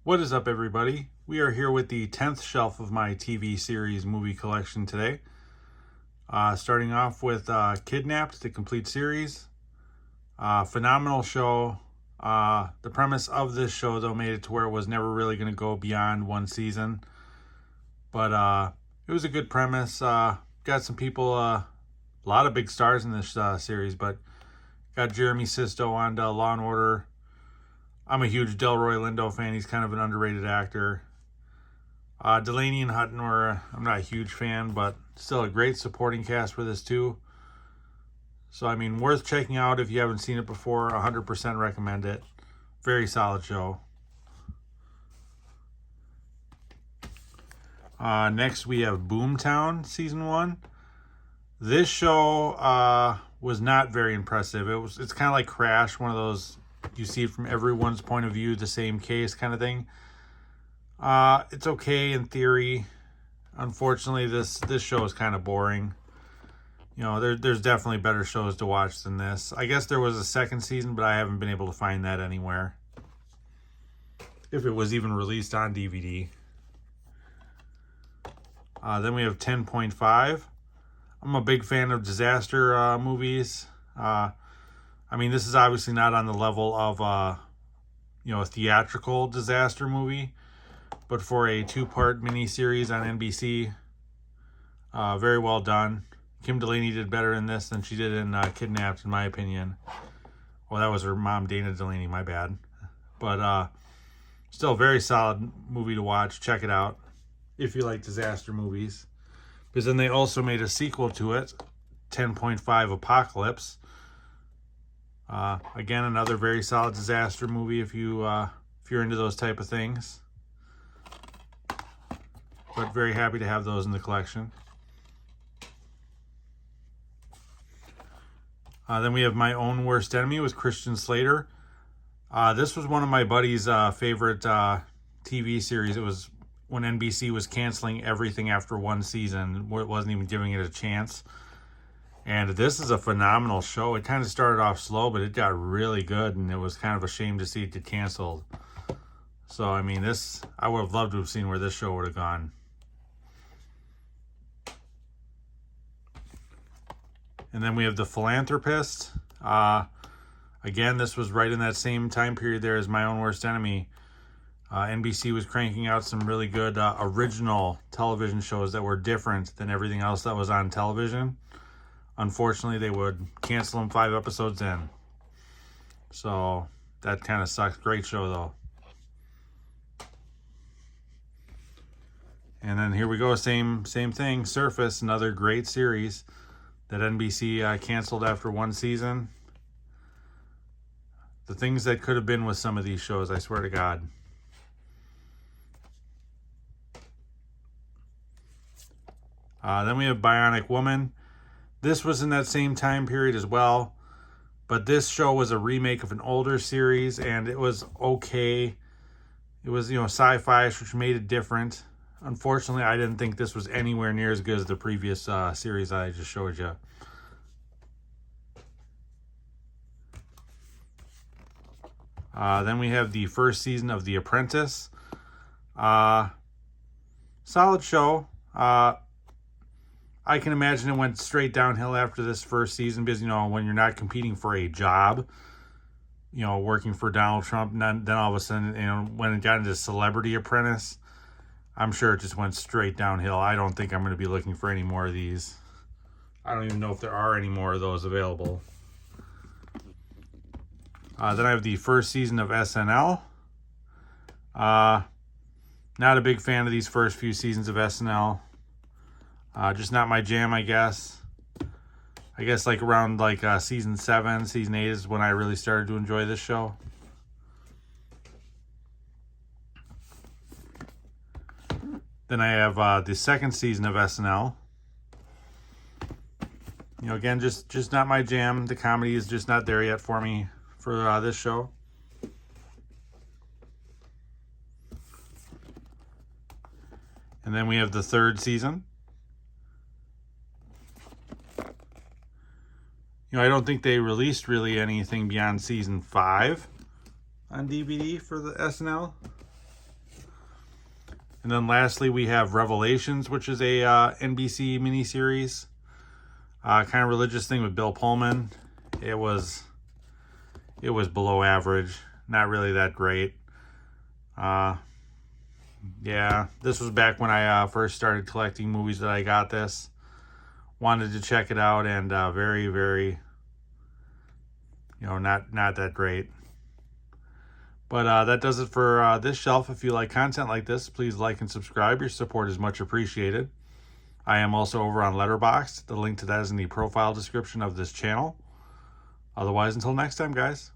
What is up, everybody? We are here with the 10th shelf of my TV series movie collection today. Starting off with Kidnapped, the complete series. Phenomenal show. The premise of this show, though, made it to where it was never really going to go beyond one season. But it was a good premise. Got some people, a lot of big stars in this series, but got Jeremy Sisto on Law & Order. I'm a huge Delroy Lindo fan. He's kind of an underrated actor. Delaney and Hutton I'm not a huge fan, but still a great supporting cast for this too. So, I mean, worth checking out if you haven't seen it before. 100% recommend it. Very solid show. Next, we have Boomtown Season 1. This show was not very impressive. It's kind of like Crash, one of those you see it from everyone's point of view, the same case kind of thing. It's okay in theory. Unfortunately, this show is kind of boring. You know, there's definitely better shows to watch than this. I guess there was a second season, but I haven't been able to find that anywhere. If it was even released on DVD. Then we have 10.5. I'm a big fan of disaster movies. I mean, this is obviously not on the level of, a theatrical disaster movie, but for a 2-part miniseries on NBC, very well done. Kim Delaney did better in this than she did in Kidnapped, in my opinion. Well, that was her mom, Dana Delaney, my bad. But still a very solid movie to watch. Check it out if you like disaster movies. Because then they also made a sequel to it, 10.5 Apocalypse. Again, another very solid disaster movie if you're into those type of things. But very happy to have those in the collection. Then we have My Own Worst Enemy with Christian Slater. This was one of my buddy's favorite TV series. It was when NBC was canceling everything after one season, where it wasn't even giving it a chance. And this is a phenomenal show. It kind of started off slow, but it got really good, and it was kind of a shame to see it get canceled. So, I mean, I would have loved to have seen where this show would have gone. And then we have The Philanthropist. Again, this was right in that same time period there as My Own Worst Enemy. NBC was cranking out some really good original television shows that were different than everything else that was on television. Unfortunately, they would cancel them 5 episodes in. So that kind of sucks. Great show, though. And then here we go. Same thing. Surface, another great series that NBC canceled after one season. The things that could have been with some of these shows, I swear to God. Then we have Bionic Woman. This was in that same time period as well, but this show was a remake of an older series, and it was okay. It was, sci-fi, which made it different. Unfortunately, I didn't think this was anywhere near as good as the previous series I just showed you. Then we have the first season of The Apprentice. Solid show. I can imagine it went straight downhill after this first season because, when you're not competing for a job, working for Donald Trump, and then all of a sudden, when it got into Celebrity Apprentice, I'm sure it just went straight downhill. I don't think I'm going to be looking for any more of these. I don't even know if there are any more of those available. Then I have the first season of SNL. Not a big fan of these first few seasons of SNL. Just not my jam, I guess. I guess like around season 7, season 8 is when I really started to enjoy this show. Then I have the second season of SNL. Again, just not my jam. The comedy is just not there yet for me for this show. And then we have the third season. I don't think they released really anything beyond season 5 on DVD for the SNL. And then lastly, we have Revelations, which is a NBC miniseries. Kind of religious thing with Bill Pullman. It was below average. Not really that great. Yeah, this was back when I first started collecting movies that I got this. Wanted to check it out, and very, very, not that great. But that does it for this shelf. If you like content like this, please like and subscribe. Your support is much appreciated. I am also over on Letterboxd. The link to that is in the profile description of this channel. Otherwise, until next time, guys.